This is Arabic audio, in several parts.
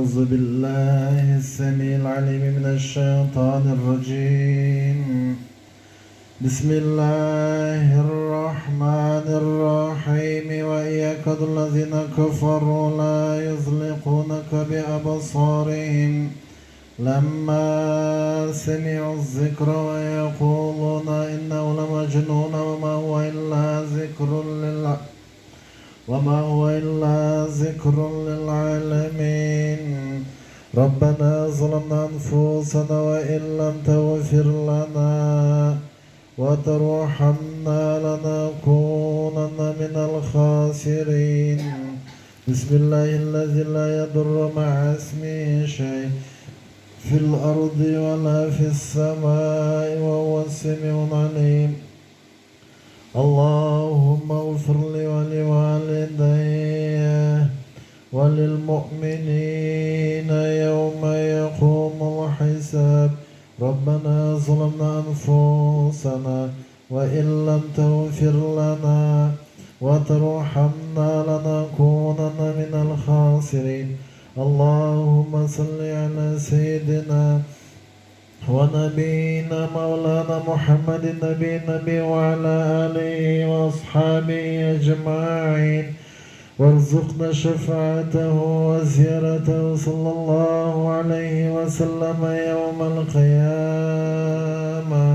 أعوذ بالله السميع العليم من الشيطان الرجيم. بسم الله الرحمن الرحيم. وإن يكاد الذين كفروا لا يزلقونك بأبصارهم لما سمعوا الذكر ويقولون إنه لمجنون وما هو إلا ذكر للعالمين. ربنا ظلمنا أنفسنا وإن لم تغفر لنا وترحمنا لنكونن من الخاسرين. بسم الله الذي لا يضر مع اسمه شيء في الأرض ولا في السماء وهو السميع العليم. اللهم اغفر لي ولوالدي وللمؤمنين يوم يقوم الحساب. ربنا ظلمنا أنفسنا وإن لم تغفر لنا وترحمنا لنكونن من الخاسرين. اللهم صل على سيدنا ونبينا مولانا محمد النبي وعلى آله وأصحابه أجمعين وارزقنا شفاعته وزيارته صلى الله عليه وسلم يوم القيامة.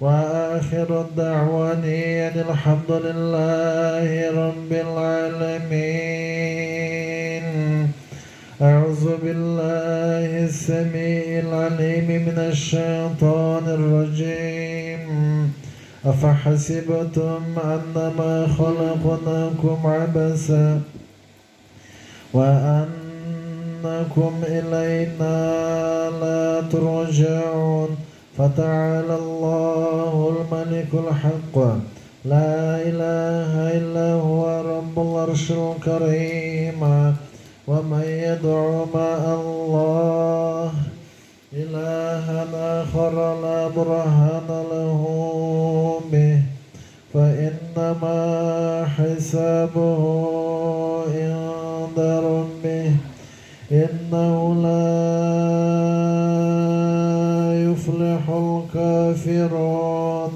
وآخر الدعوان أن الحمد لله رب العالمين. أعوذ بالله السميع العليم من الشيطان الرجيم. أفحسبتم أنما خلقناكم عبثا وأنكم إلينا لا ترجعون. فتعالى الله الملك الحق لا إله إلا هو رب العرش الكريم. ومن يدعو مع الله إلها آخر لا برهان له به فإنما حسابه عند ربه إنه لا يفلح الكافرون.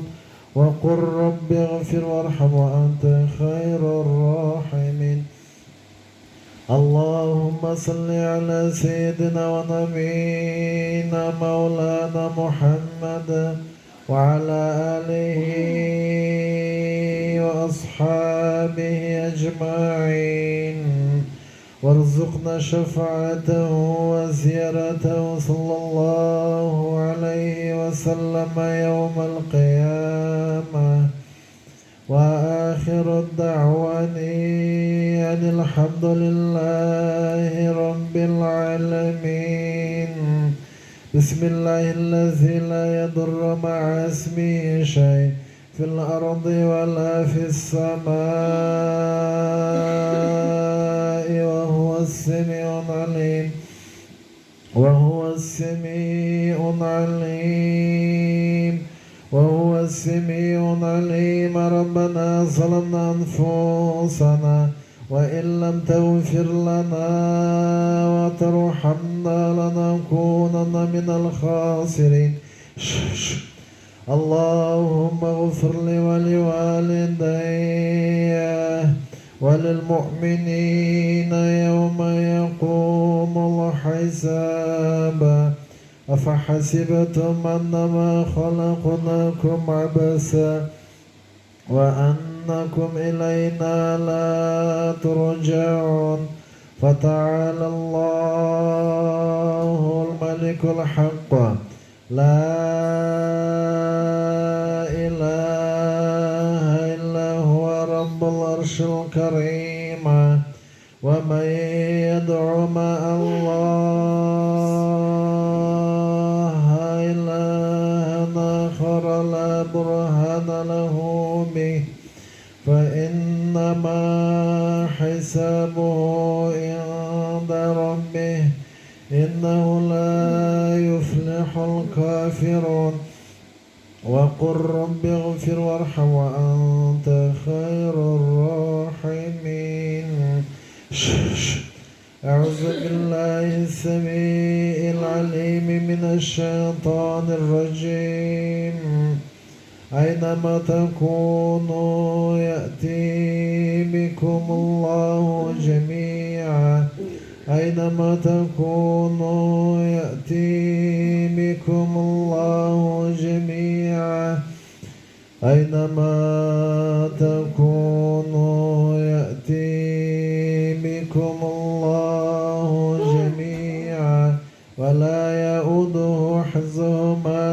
وقل رب اغفر وارحم وأنت خير الراحمين. اللهم صل على سيدنا ونبينا مولانا محمد وعلى آله وأصحابه أجمعين وارزقنا شفاعته وزيارته صلى الله عليه وسلم يوم القيامة. وآخر الدعوان أن الحمد لله رب العالمين. بسم الله الذي لا يضر مع اسمه شيء في الأرض ولا في السماء وهو السميع العليم. وهو السميع العليم. ربنا ظلمنا أنفسنا وإن لم تغفر لنا وترحمنا لنكونن من الخاسرين. اللهم اغفر لي ولوالدي وللمؤمنين يوم يقوم الحساب. أفحسبتم أنما خلقناكم عبثا وأنكم إلينا لا ترجعون. فتعالى الله الملك الحق لا إله إلا هو رب العرش الكريم. ومن يدعو مع الله إلها آخر لا برهان له به فإنما حسابه عند ربه إنه لا يفلح الكافرون. وقل رب اغفر وارحم وأنت خير الراحمين. أعوذ بالله السميع العليم من الشيطان الرجيم. أينما تكونوا يأتي بكم الله جميعا. أينما تكونوا يأتي بكم الله جميعا. أينما تكونوا يأتي بكم الله جميعا ولا يؤوده حفظهما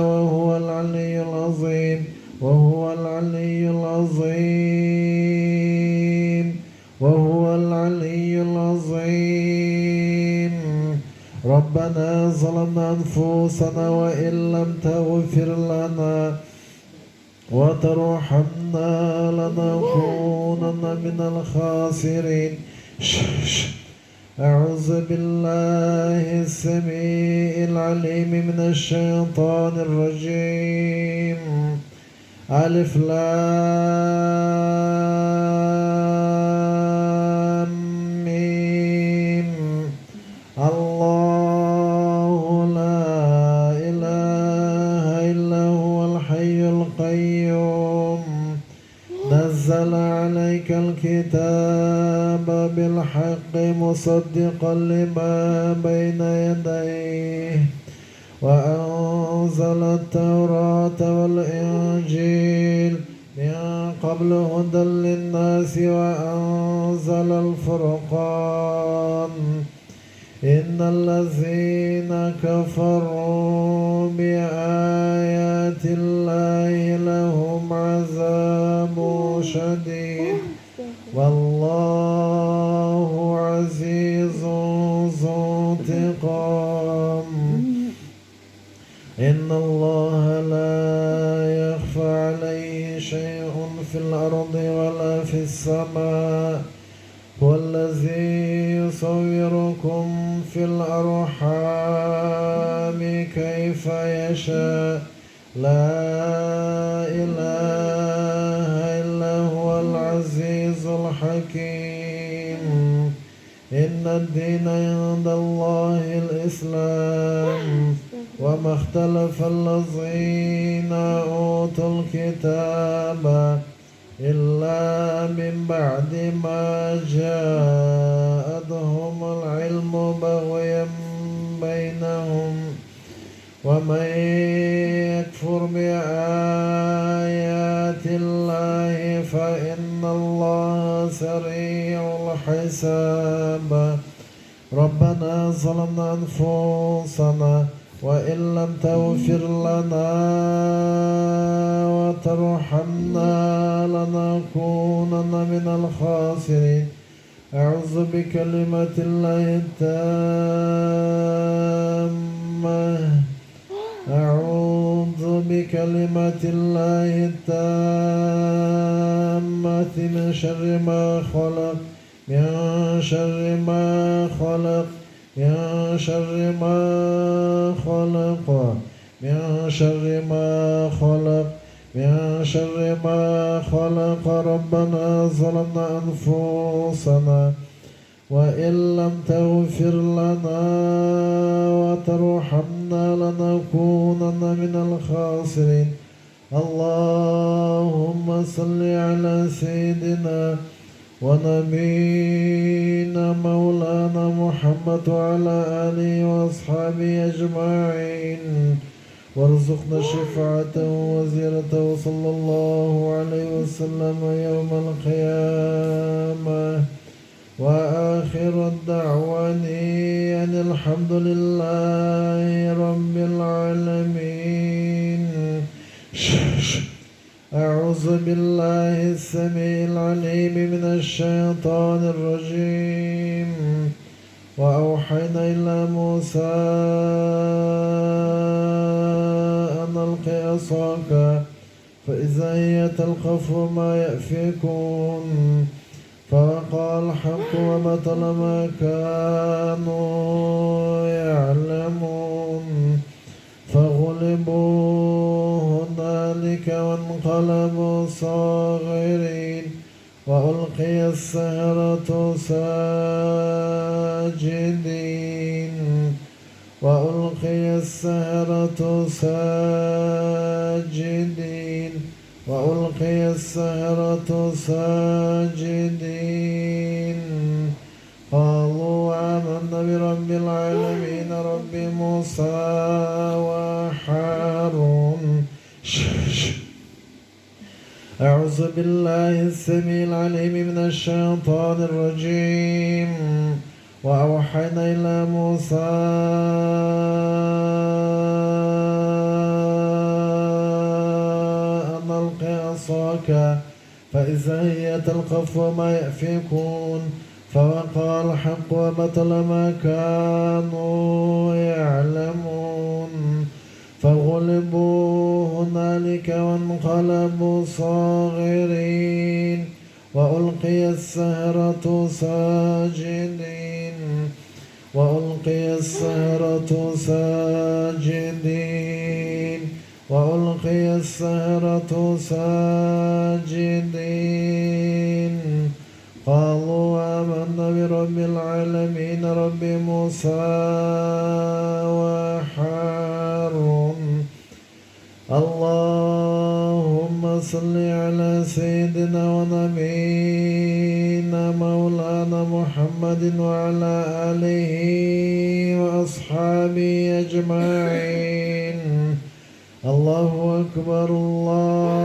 وهو العلي العظيم. وهو العلي العظيم. وهو العلي العظيم. ربنا ظلمنا أنفسنا وإن لم تغفر لنا وترحمنا لنكونن من الخاسرين. أعوذ بالله السميع العليم من الشيطان الرجيم. ألف لام ميم. الله لا إله إلا هو الحي القيوم. نزل عليك الكتاب بالحق مصدقا لما بين يديه وأنزل التوراة والإنجيل من قبل هدى للناس وأنزل الفرقان. إن الذين كفروا بآيات الله لهم عذاب شديد والله عزيز ذو انتقام. إن الله لا يخفى عليه شيء في الأرض ولا في السماء. هو الذي يصوركم في الأرحام كيف يشاء. لا إله إلا هو العزيز الحكيم. إن الدين عند الله الإسلام. وما اختلف الذين أوتوا الكتاب إلا من بعد ما جاءتهم العلم بغيا بينهم. ومن يكفر بآيات الله فإن الله سريع الحساب. ربنا ظلمنا أنفسنا وإن لم تغفر لنا وترحمنا لنكونن من الخاسرين. أعوذ بكلمات الله التامة. أعوذ بكلمات الله التامة من شر ما خلق. من شر ما خلق. من شر ما خلق. من شر ما خلق. من شر ما خلق. ربنا ظلمنا أنفسنا وإن لم تغفر لنا وترحمنا لنكونن من الخاسرين. اللهم صل على سيدنا ونبينا مولانا محمد وعلى آله وأصحابه أجمعين وارزقنا شفاعته وزيارته صلى الله عليه وسلم يوم القيامة. وآخر الدعواني أن الحمد لله رب العالمين. أعوذ بالله السميع العليم من الشيطان الرجيم. وأوحينا إلى موسى أن ألق عصاك فإذا هي تلقف ما يأفكون. فوقع الحق وبطل ما كانوا يعلمون. فغلبوا هنالك وانقلبوا صاغرين وألقي السحرة ساجدين السحرة ساجدين وألقي السحرة ساجدين قالوا آمنا برب العالمين رب موسى وهارون. أعوذ بالله السميع العليم من الشيطان الرجيم. وأوحينا إلى موسى أن ألق عصاك فإذا هي تلقف ما يأفكون فوقع الحق وبطل ما كانوا يعلمون فغلبوا هنالك وانقلبوا صاغرين وألقي السحرة ساجدين وألقي السحرة ساجدين وألقي السحرة ساجدين قالوا آمنا برب العالمين رب موسى وهارون. اللهم صل على سيدنا ونبينا مولانا محمد وعلى آله وأصحابه أجمعين. الله أكبر الله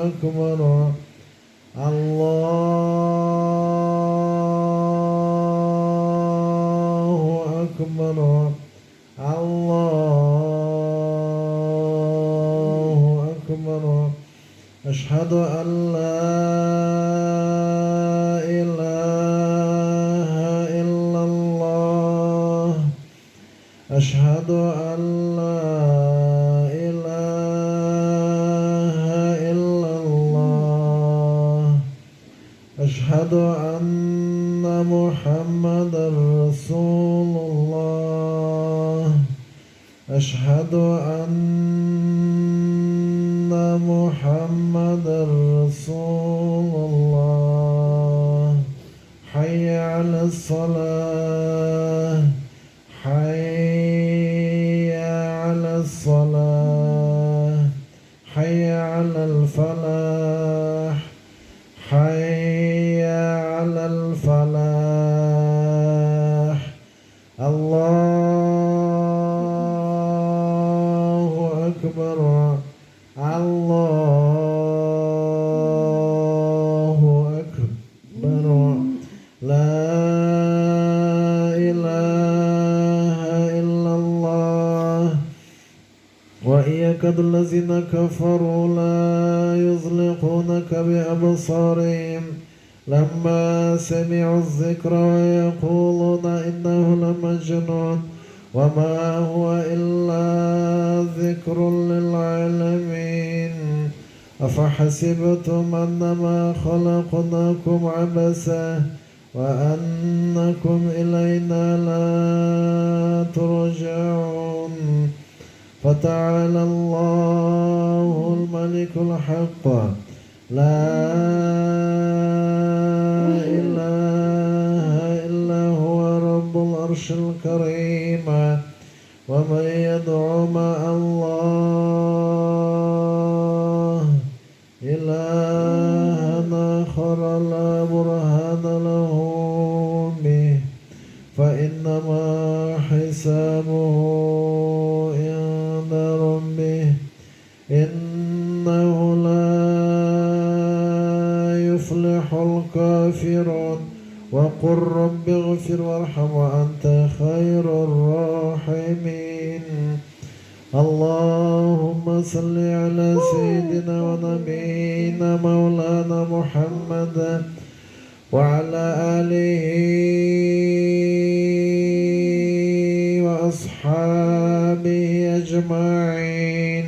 أكبر الله أكبر الله أكبر. أشهد أن لا إله إلا الله أشهد أن لا إله إلا الله أشهد أن محمدا رسول الله أشهد أن محمدا رسول الله. حي على الصلاة حي على الصلاة حي على الفلاح حي على الفلاح. الله أكبر الله أكبر. لا إله إلا الله. وإن يكاد الذين كفروا لا يزلقونك بأبصارهم لما سمعوا الذكر ويقولون إنه لمجنون وما هو إلا ذكر للعالمين. أفحسبتم أنما خلقناكم عبثا وأنكم إلينا لا ترجعون. فتعالى الله الملك الحق لا إله إلا هو رب العرش الكريم. ومن يدعو مع الله إلها آخر لا برهان له به فإنما حسابه عند ربه إنه لا يفلح الكافرون. وقل رب اغفر وارحم وأنت خير الراحمين. اللهم صل على سيدنا ونبينا مولانا محمد وعلى آله وأصحابه أجمعين.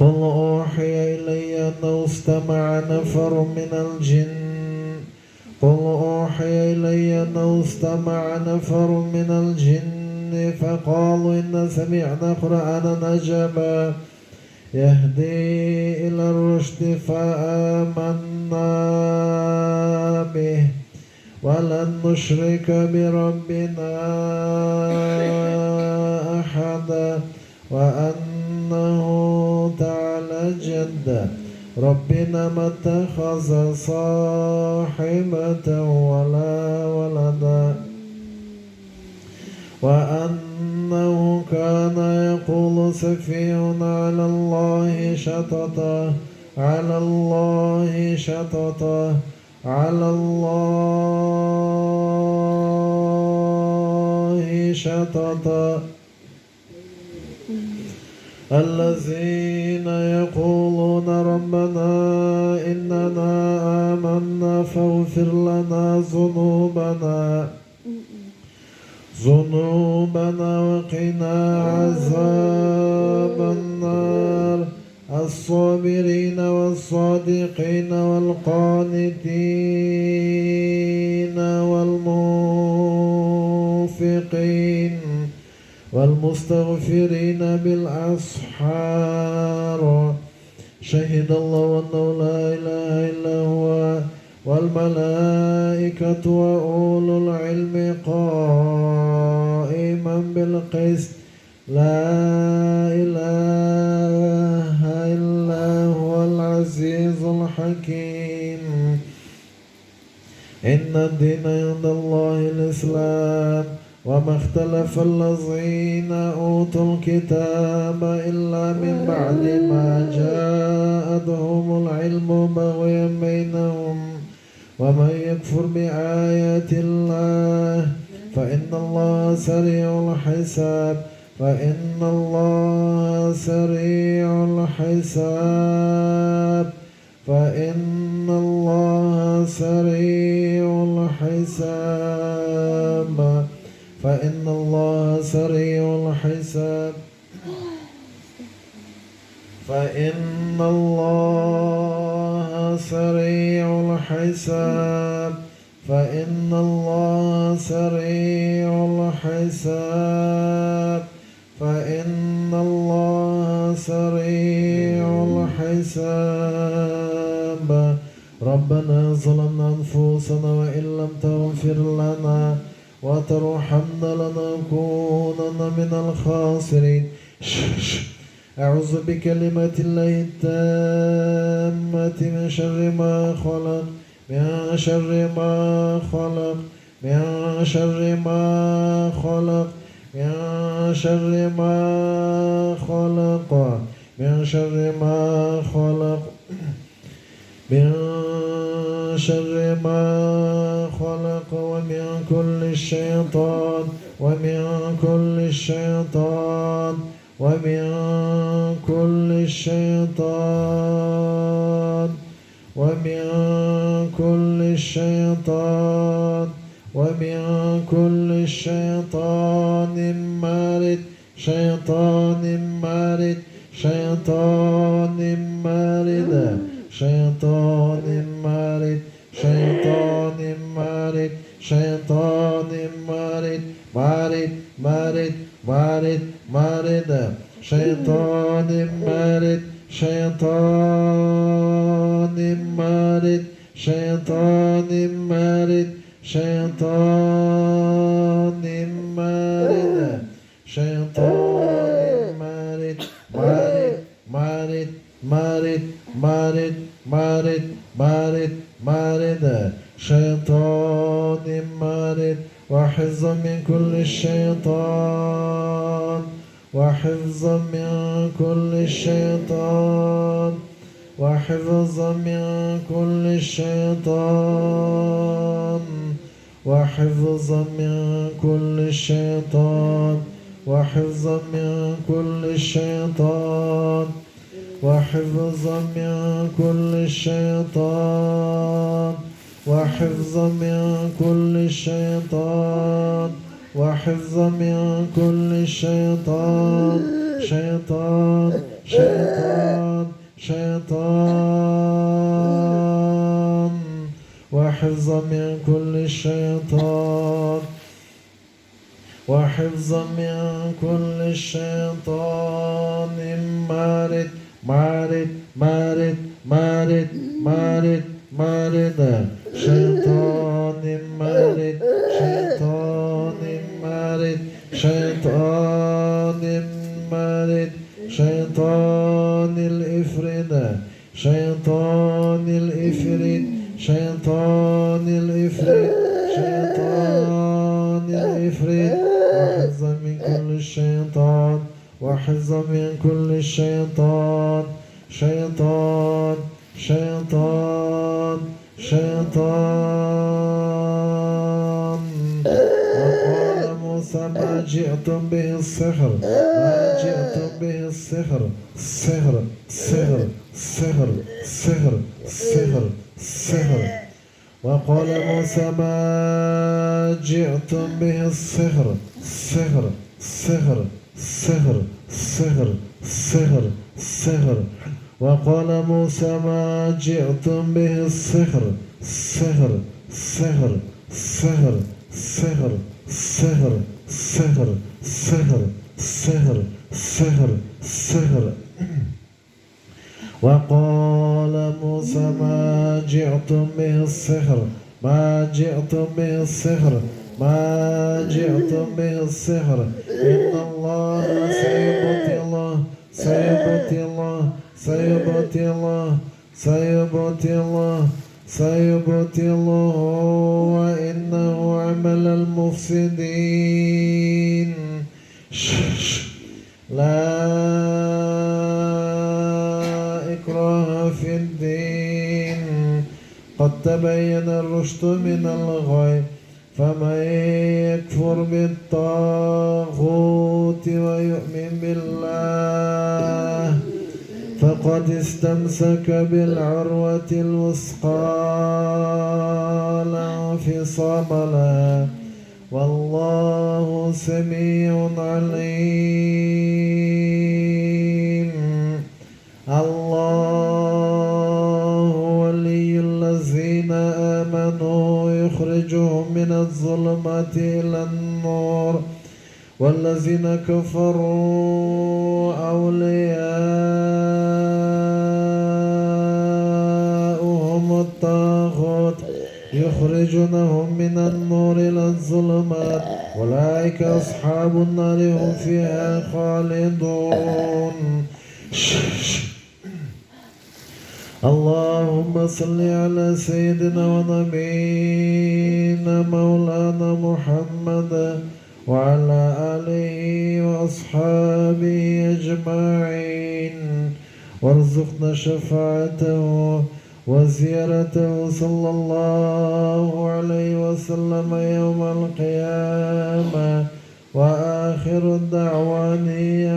قل أوحي إلي أنه استمع نفر من الجن قل أوحي إلي أنه استمع نفر من الجن فقالوا إن سمعنا قرآنا عجبا يهدي إلى الرشد فآمنا به ولن نشرك بربنا أحدا وأنه تعالى جد ربنا ما اتخذ صاحبة ولا ولدا وأنه كان يقول سفيهنا على الله شططا على الله شططا على الله شططا الذين يقولون ربنا إننا آمنا فاغفر لنا ذنوبنا وقنا عذاب النار الصابرين والصادقين والقانتين والمنفقين والمستغفرين بالأسحار شهد الله أنه لا إله إلا هو والملائكة وأولو العلم قائما بالقسط لا إله إلا هو العزيز الحكيم إن الدين عند الله الإسلام وما اختلف الذين أوتوا الكتاب إلا من بعد ما جاءتهم العلم بغيا بينهم ومن يكفر بآيات الله فإن الله سريع الحساب فإن الله سريع الحساب فإن الله سريع الحساب فإن الله سريع الحساب فإن الله سريع الحساب فإن الله سريع الحساب فإن الله سريع الحساب ربنا ظلمنا أنفسنا وإن لم تغفر لنا وترحمنا لنكونن من الخاسرين أعوذ بكلمات الله التامة من شر ما خلق من شر ما خلق من شر ما خلق من شر ما خلق من شر ما خلق من شر ما خلق ومن كل شيطان ومن كل شيطان ومن كل شيطان ومن كل شيطان ومن كل شيطان مارد شيطان مارد شيطان مارد شيطان مارد شيطان مارد شيطان مارد مارد مارد مارد مارد شيطان مارد شيطان مارد شيطان مارد شيطان مارد شيطان مارد مارد مارد مارد مارد مارد مارد شيطان مارد وحفظا من كل الشيطان وحفظا من كل الشيطان وحفظا من كل الشيطان وحفظا من كل الشيطان وحفظا من كل الشيطان وحفظا من كل الشيطان وحفظا من كل الشيطان وحفظا من كل الشيطان شيطان شيطان شيطان وحفظا من كل الشيطان وحفظا من كل الشيطان مارد مارد مارد مارد مارد مارد شيطان مارد شيطان مارد شيطان مارد شيطان الإفرد شيطان الإفرد شيطان الإفرد شيطان الإفرد وحفظا من كل الشيطان وحفظا من كل الشيطان شيطان شيطان شيطان وقال موسى ما جئتم به السحر ما جئتم به السحر سحر سحر سحر سحر سحر سحر وقال موسى ما جئتم به السحر سحر سحر سحر سحر سحر سحر وقال موسى ما جئتم به السحر سحر سحر سحر سحر سحر سحر سحر سحر سحر سحر وقال موسى ما جئتم به السحر ما جئتم به السحر ما جئتم به السحر إن الله سيبطل الله سيبطل الله سيبطل الله سيبطل الله سيبطل الله وإنه عمل المفسدين لا إكراه في الدين قد تبين الرشد من الغي فمن يكفر بالطاغوت ويؤمن بالله فقد استمسك بالعروة الوثقى لا انفصام لها والله سميع عليم الله ولي الذين آمنوا يخرجهم من الظلمات إلى النور والذين كفروا أولياؤهم الطاغوت يخرجونهم من النور إلى الظلمات أولئك أصحاب النار هم فيها خالدون اللهم صل على سيدنا ونبينا مولانا محمد وعلى آله وأصحابه أجمعين وارزقنا شفاعته وزيارته صلى الله عليه وسلم يوم القيامة وآخر الدعوان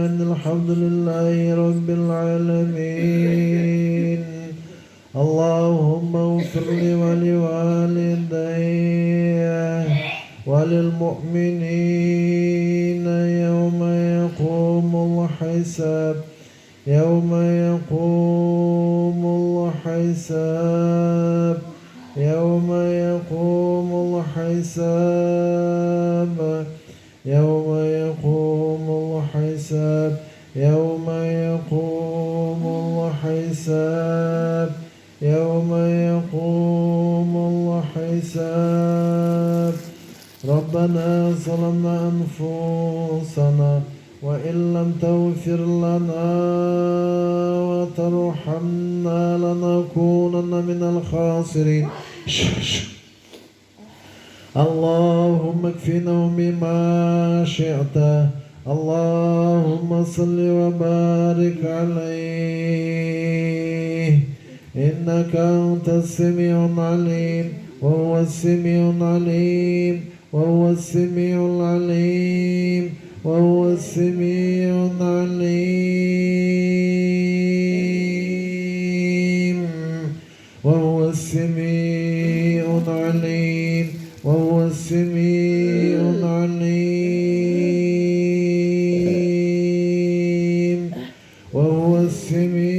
أن الحمد لله رب العالمين اللهم اغفر لي ولوالدي وللمؤمنين يوم يقوم الحساب يوم يقوم الحساب يوم يقوم الحساب يوم يقوم الحساب يوم يقوم الحساب يوم يقوم الحساب ربنا ظلمنا أنفسنا وإن لم تغفر لنا وترحمنا لنكونن من الخاسرين اللهم اكفنهم بما شئت اللهم صل وبارك عليه إنك أنت السميع العليم وهو السميع العليم وهو السميع العليم وهو السميع العليم وهو السميع العليم وهو السميع العليم وهو السميع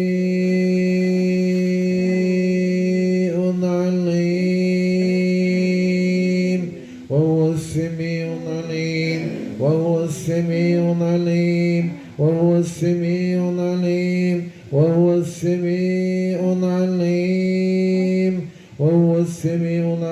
العليم وهو السميع العليم وهو السميع العليم وهو السميع العليم وهو السميع العليم وهو السميع العليم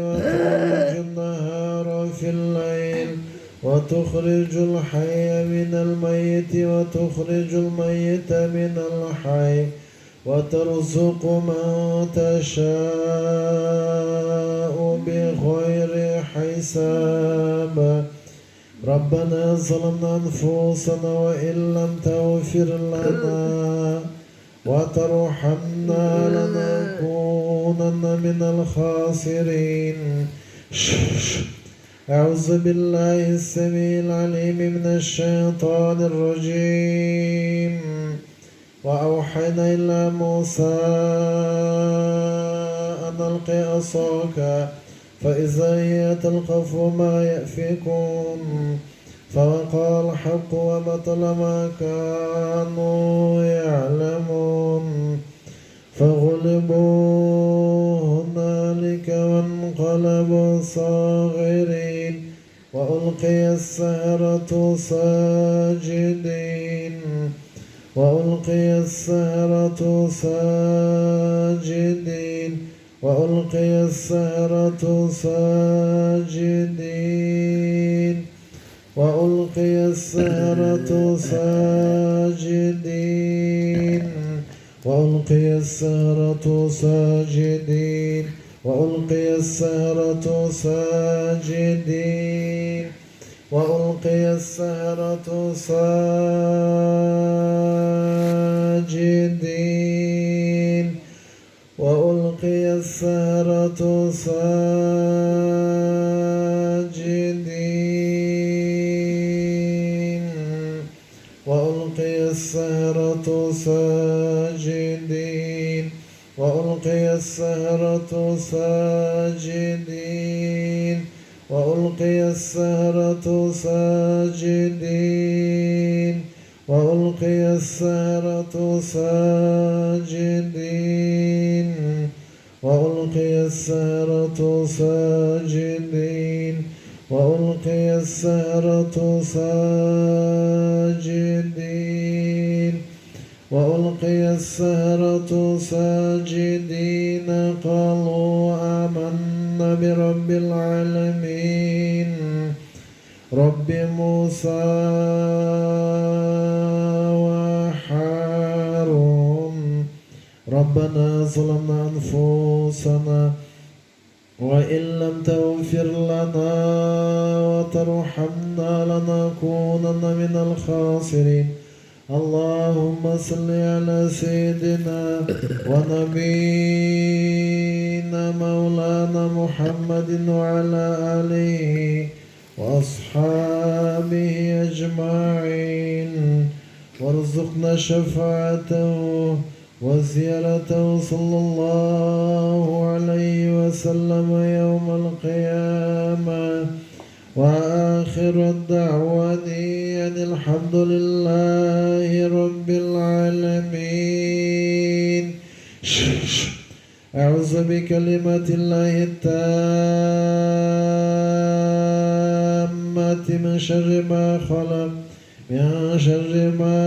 وفي الليل وتخرج الحي من الميت وتخرج الميت من الحي وترزق من تشاء بغير حساب ربنا ظلمنا أنفسنا وإن لم تغفر لنا وترحمنا لنكونن من الخاسرين. أعوذ بالله السميع العليم من الشيطان الرجيم. وأوحينا إلى موسى أن ألق عصاك فإذا هي تلقف ما يأفكون فوقع الحق وبطل ما كانوا يعلمون فغلبوا هنالك وانقلبوا صاغرين وألقي السحرة ساجدين وألقي السحرة ساجدين وألقي السحرة ساجدين وألقي السحرة ساجدين وألقي السحرة ساجدين وألقي السحرة ساجدين وألقي السحرة ساجدين وألقي السحرة ساجدين وألقي السحرة ساجدين وألقي السحرة ساجدين وألقي السحرة ساجدين وألقي السحرة ساجدين وألقي السحرة ساجدين وألقي السحرة ساجدين وألقي السحرة ساجدين قالوا آمنا برب العالمين رب موسى وهارون ربنا ظلمنا أنفسنا وإن لم تغفر لنا وترحمنا لنكونن من الخاسرين. اللهم صل على سيدنا ونبينا مولانا محمد وعلى آله وأصحابه أجمعين وارزقنا شفاعته وزيارته صلى الله عليه وسلم يوم القيامة. وآخر الدعوة أن الحمد لله رب العالمين. أعوذ بكلمات الله التامة من شر ما خلق من شر ما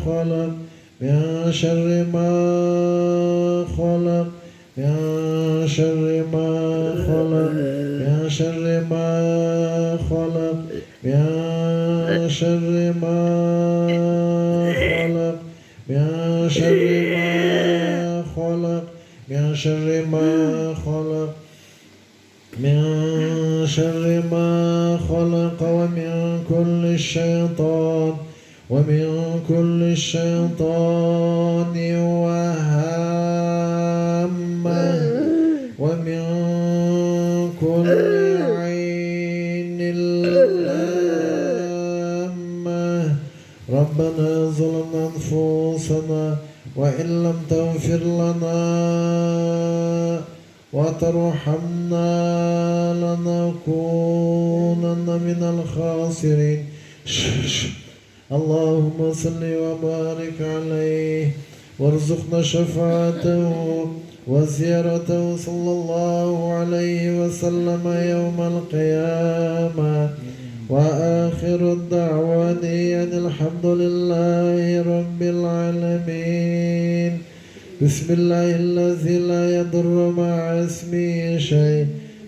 خلق من شر ما خلق من شر ما خلق من شر ما خلق من شر ما خلق من شر ما خلق من شر ما خلق من شر ما خلق ومن كل شيطان ومن كل شيطان وهامة ومن كل عين لامة. ربنا ظلمنا أنفسنا وإن لم تغفر لنا وترحمنا لنكونن من الخاسرين. اللهم صل وبارك عليه وارزقنا شفاعته وزيارته صلى الله عليه وسلم يوم القيامة. وآخر الدعوة أن الحمد لله رب العالمين. بسم الله الذي لا يضر مع اسمه شيء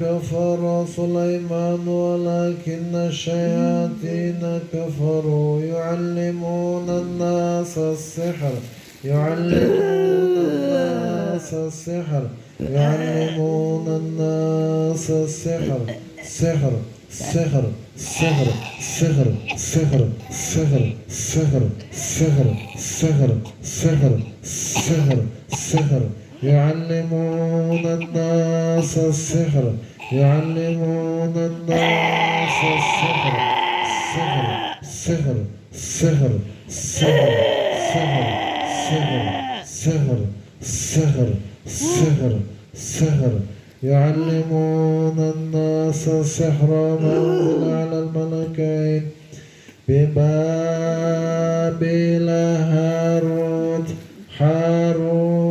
كفر سليمان ولكن الشياطين كفروا يعلمون الناس السحر يعلمون الناس السحر سحر سحر سحر سحر سحر سحر سحر سحر سحر سحر سحر سحر يعلمون الناس السحر يعلمون الناس السحر سحر سحر سحر سحر سحر سحر سحر سحر يعلمون الناس السحر ما أنزل على الملكين ببابل هاروت هاروت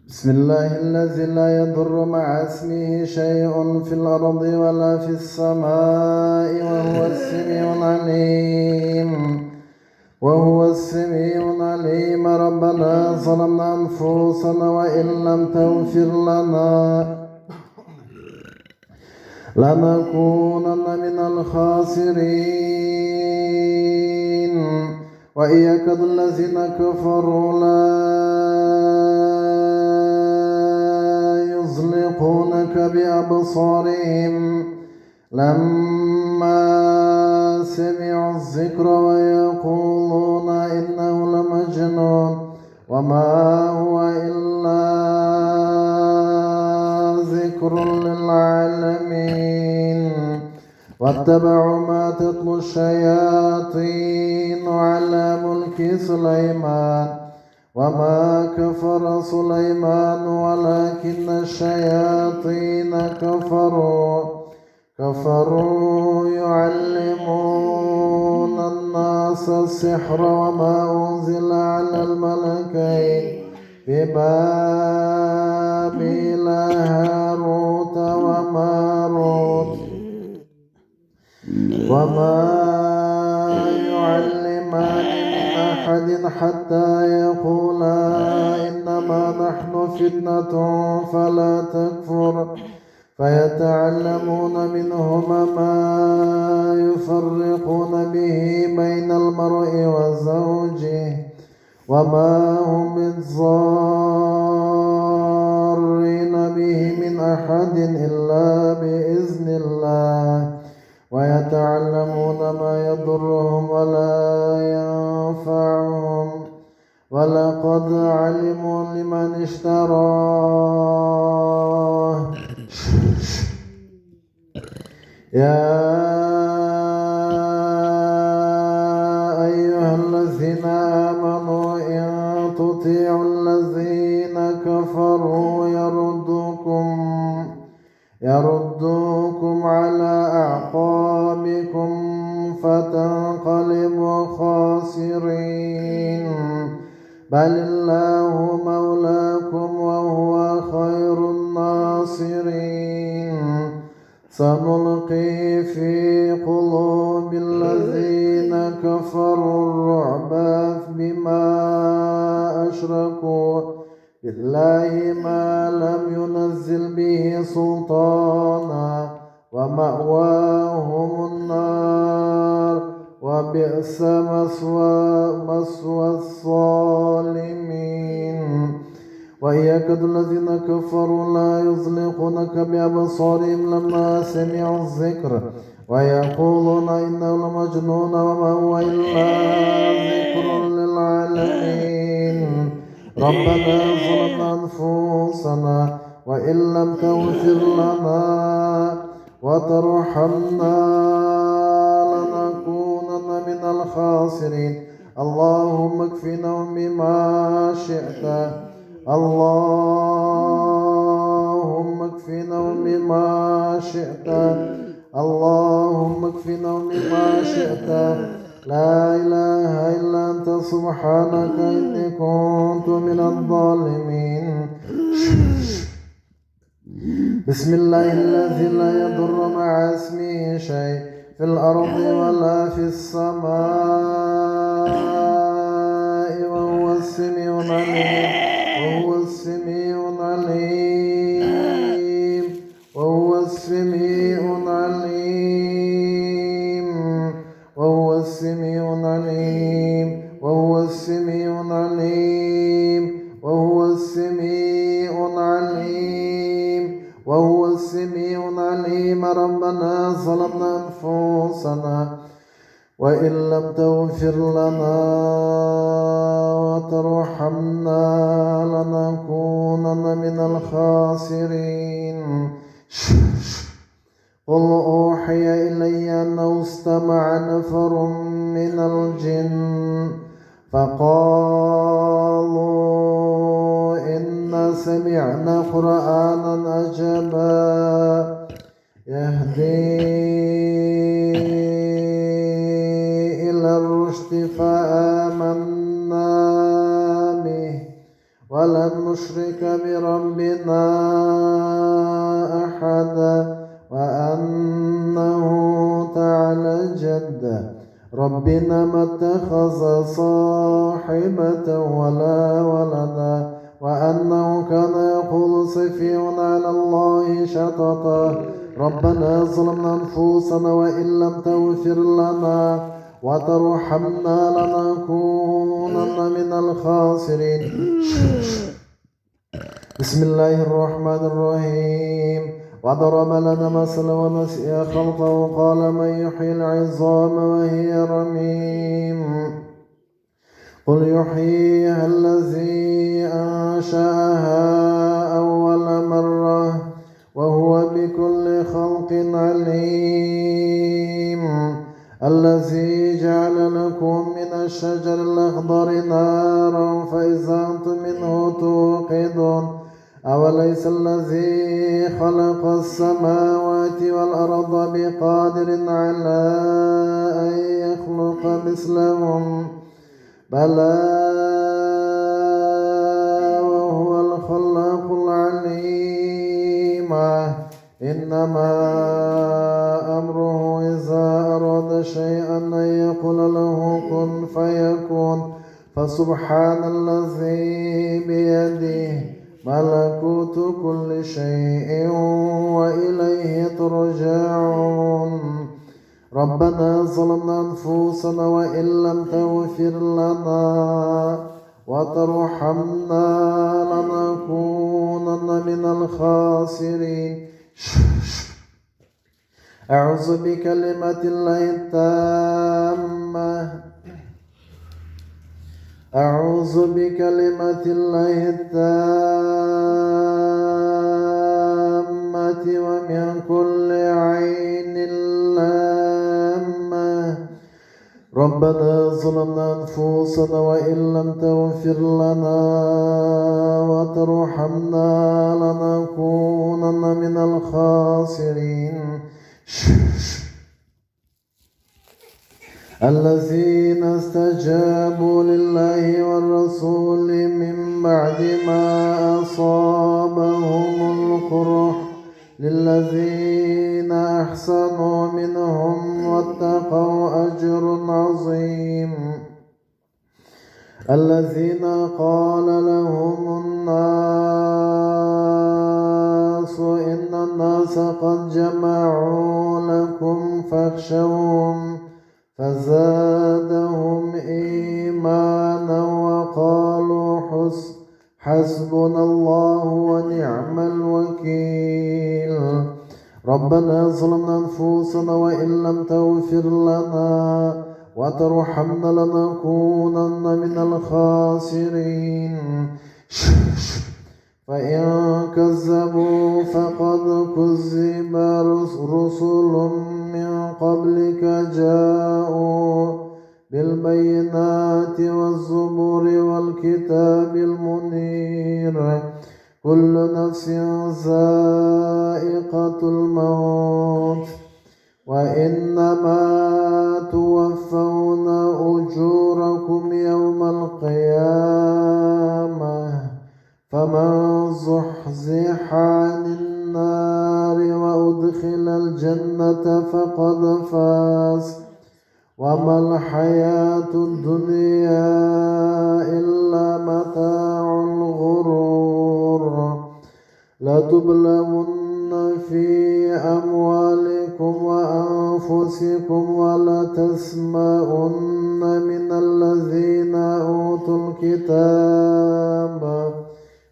بسم الله الذي لا يضر مع اسمه شيء في الأرض ولا في السماء وهو السميع العليم ربنا ظلمنا أنفسنا وإن لم تغفر لنا لنكونن من الخاسرين وإن يكاد الذين كفروا لا يزلقونك بأبصارهم لما سمعوا الذكر ويقولون إنه لمجنون وما هو إلا ذكر للعالمين واتبعوا ما تتلو الشياطين على ملك سليمان وما كفر سليمان ولكن الشياطين كفروا يعلمون الناس السحر وما أنزل على الملكين ببابل هاروت وماروت وما يعلمان من أحد حتى يقولا إنما نحن فتنة فلا تكفر فيتعلمون منهما ما يفرقون به بين المرء وزوجه وما هم بضارين به من أحد إلا بإذن الله ويتعلمون ما يضرهم ولا ينفعهم ولقد علموا لمن اشتراه يا أيها الذين آمنوا إن تطيعوا الذين كفروا يردوكم على أعقابكم فتنقلبوا خاسرين بل الله مولاكم وهو خير الناصرين سنلقي في قلوب الذين كفروا الرعب بما أشركوا بالله ما لم ينزل به سلطانا ومأواهم النار وبئس مثوى الظالمين. وإن يكاد الذين كفروا لا يزلقونك بأبصارهم لما سمعوا الذكر ويقولون إنه لمجنون وما هو إلا ذكر للعالمين. ربنا ظلمنا أنفسنا وإن لم تغفر لنا وترحمنا لنكونن من الخاسرين. اللهم اكفناهم بما شئت اللهم اكفناهم بما شئت اللهم اكفناهم بما شئت. لا إله إلا أنت سبحانك إني كنت من الظالمين. بسم الله الذي لا يضر مع اسمه شيء في الأرض ولا في السماء وهو السميع العليم وهو السميع العليم وهو السميع العليم وهو السميع العليم وهو السميع العليم وهو السميع العليم وهو السميع العليم. ربنا ظلمنا أنفسنا وإن لم تغفر لنا وترحمنا لنكونن من الخاسرين. قل أوحي إلي أنه استمع نفر من الجن فقالوا إنا سمعنا قرآنا عجبا يهدي إلى الرشد فآمنا به ولن نشرك بربنا أحدا وأنه تعالى جد ربنا ما اتخذ صاحبة ولا ولدا وأنه كان يقول سفيهنا على الله شططا. ربنا ظلمنا أنفسنا وإن لم تغفر لنا وترحمنا لنكونن من الخاسرين. بسم الله الرحمن الرحيم. وضرب لنا مثلا ونسي خلقه وقال من يحيي العظام وهي رميم. قل يحييها الذي أنشأها أول مرة وهو بكل خلق عليم. الذي جعل لكم من الشجر الأخضر نارا فإذا أنتم منه توقدون. أوليس الذي خلق السماوات والأرض بقادر على أن يخلق مثلهم بلى وهو الخلاق العليم. إنما أمره إذا أراد شيئا أن يقول له كن فيكون. فسبحان الذي بيده ملكوت كل شيء وإليه ترجعون. ربنا ظلمنا أنفسنا وإن لم تغفر لنا وترحمنا لنكونن من الخاسرين. أعوذ بكلمات الله التامة أعوذ بكلمات الله التامة ومن كل عين لامة. ربنا ظلمنا أنفسنا وإن لم تغفر لنا وترحمنا لنكونن من الخاسرين. الذين استجابوا لله والرسول من بعد ما أصابهم القرح للذين أحسنوا منهم واتقوا أجر عظيم. الذين قال لهم الناس إن الناس قد جمعوا فاخشوهم فزادهم إيمانا وقالوا حسبنا الله ونعم الوكيل. ربنا ظلمنا أنفسنا وإن لم تغفر لنا وترحمنا لنكونن من الخاسرين. فإن كذبوا فقد كذب رسل من قبلك جاءوا بالبينات والزبور والكتاب المنير. كل نفس ذائقة الموت وإنما توفون أجوركم يوم القيامة. فمن زحزح عن النار وأدخل الجنة فقد فاز وما الحياة الدنيا إلا متاع الغرور. لتبلون في أموالكم وأنفسكم ولتسمعن من الذين أوتوا الكتاب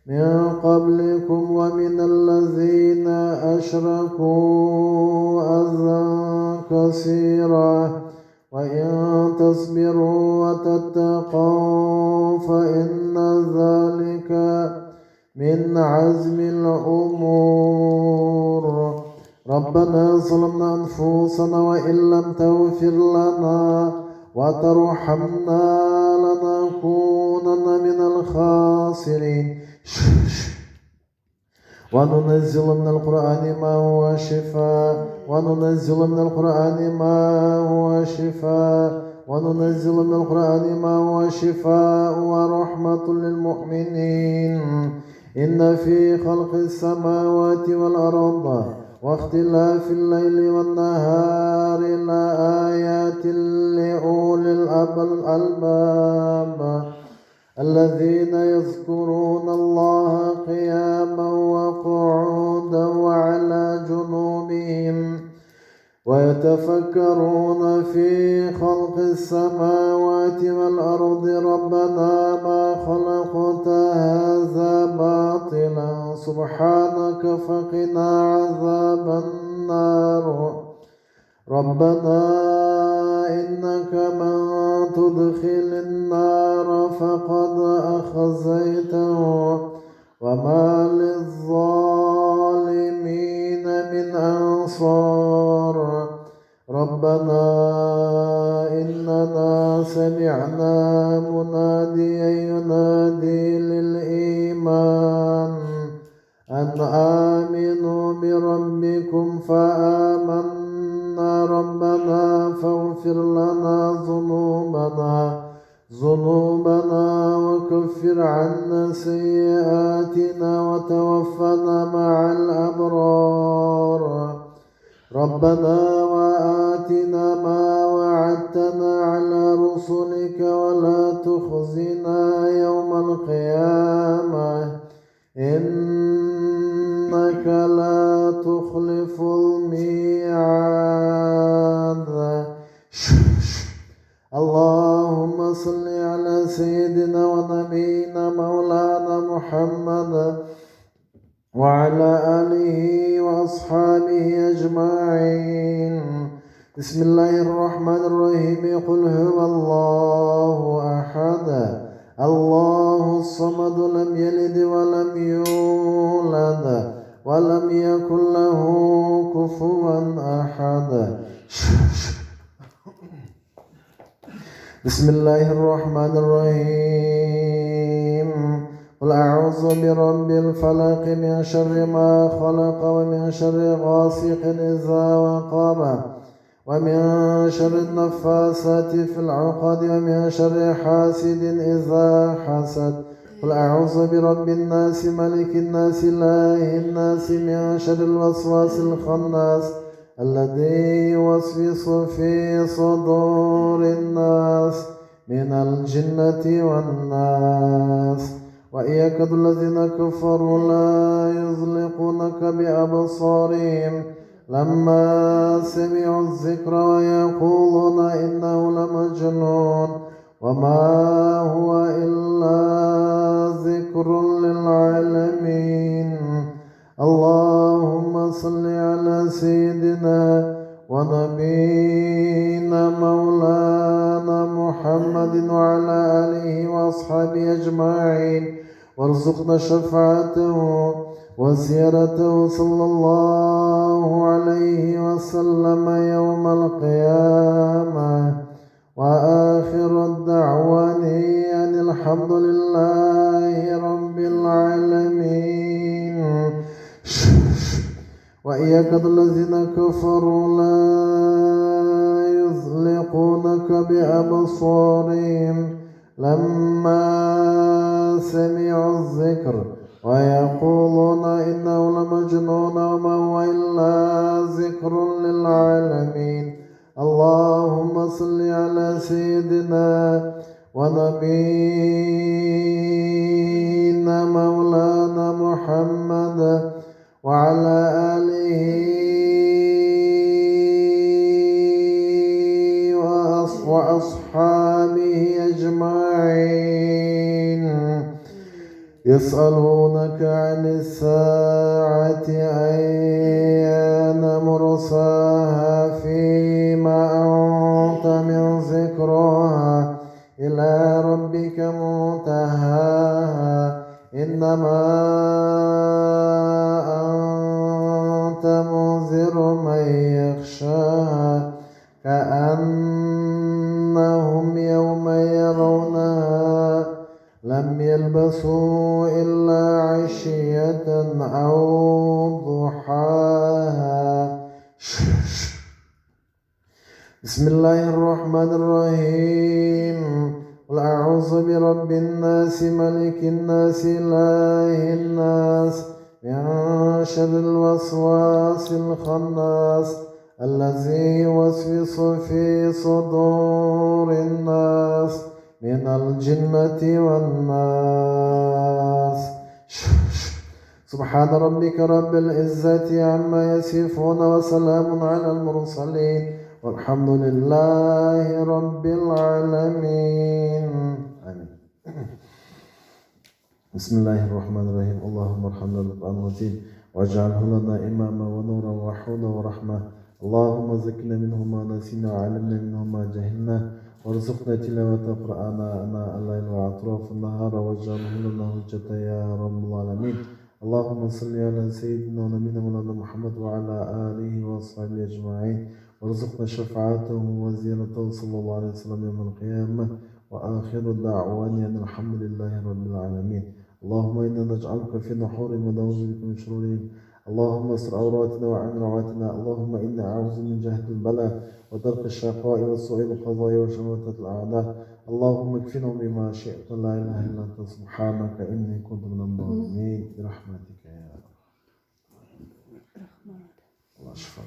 من قبلكم ومن الذين أشركوا أذى كثيرا وإن تصبروا وتتقوا فإن ذلك من عزم الأمور. ربنا ظلمنا أنفسنا وإن لم تغفر لنا وترحمنا لنكونن من الخاسرين. وننزل من القرآن ما هو شفاء وننزل من القرآن ما هو شفاء وننزل من القرآن ما هو شفاء ورحمة للمؤمنين. إن في خلق السماوات والأرض واختلاف الليل والنهار لآيات لأولي الألباب الذين يذكرون الله قياما وقعودا وعلى جنوبهم ويتفكرون في خلق السماوات والأرض ربنا ما خلقت هذا باطلا سبحانك فقنا عذاب النار. ربنا إنك من تدخل النار فقد أخزيته وما للظالمين من أنصار. ربنا إننا سمعنا مناديا ينادي للإيمان أن آمنوا بربكم فآمنا ربنا فاغفر لنا ذنوبنا وكفر عنا سيئاتنا وتوفنا مع الأبرار. ربنا وآتنا ما وعدتنا على رسلك ولا تخزنا يوم القيامة إنك لا تخلف الميعاد. اللهم صل على سيدنا ونبينا مولانا محمد وعلى آله وأصحابه أجمعين. بسم الله الرحمن الرحيم. قل هو الله أحد الله الصمد لم يلد ولم يولد ولم يكن له كفوا أحد. بسم الله الرحمن الرحيم. قل أعوذ برب الفلق من شر ما خلق ومن شر غاسق إذا وقب ومن شر النفاثات في العقد ومن شر حاسد إذا حسد. قل أعوذ برب الناس ملك الناس إله الناس من شر الوسواس الخناس الذي يوسوس في صدور الناس من الجنة والناس. وإن يكاد الذين كفروا لا يزلقونك بأبصارهم لما سمعوا الذكر ويقولون إنه لمجنون وما هو إلا ذكر للعالمين. اللهم صل على سيدنا ونبينا مولانا محمد وعلى آله وأصحابه أجمعين وارزقنا شفاعته وزيارته صلى الله عليه وسلم يوم القيامة. وآخر الدعوان أن الحمد لله رب العالمين. وإياك الذين كفروا لا يزلقونك بأبصارهم لما سمعوا الذكر ويقولون إنه لمجنون وما هو إلا ذكر للعالمين. اللهم صل على سيدنا ونبينا مولانا محمد وعلى آله وأصحابه أجمعين. يسألونك عن الساعة أيان مرساها فيما أنت من ذكرها إلى ربك منتهاها إنما أنت منذر من يخشاها كأنهم يوم يرونها لم يلبثوا إلا عشية أو ضحاها. بسم الله الرحمن الرحيم. قل أعوذ برب الناس ملك الناس إله الناس من شر الوسواس الخناس الذي يوسوس في صدور الناس من الجنة والناس. سبحان ربك رب العزة عما يصفون وسلام على المرسلين والحمد لله رب العالمين. آمين. بسم الله الرحمن الرحيم. اللهم ارحمنا بالقرآن العظيم واجعله لنا إماما ونورا وحولا ورحمة. اللهم ذكرنا منه ما نسينا وعلمنا منه ما جهلنا وارزقنا تلاوة القرآن آناء الليل وأطراف النهار واجعله لنا حجة يا رب العالمين. اللهم صل على سيدنا ونبينا مولانا محمد وعلى آله وأصحابه أجمعين وارزقنا شفاعته وزيارته صلى الله عليه وسلم يوم القيامة. وآخر دعوانا أن الحمد لله رب العالمين. اللهم إنا نجعلك في نحورهم ونعوذ بك من شرورهم. اللهم استر عوراتنا وعن رواتنا. اللهم إنا أعوذ من جهد البلاء ودرك الشقاء وسوء القضاء وشماتة الأعداء. اللهم اكفنهم بما شئت لا إله إلا أنت سبحانك إني كنت من الظالمين برحمتك يا رب. الله يشفى.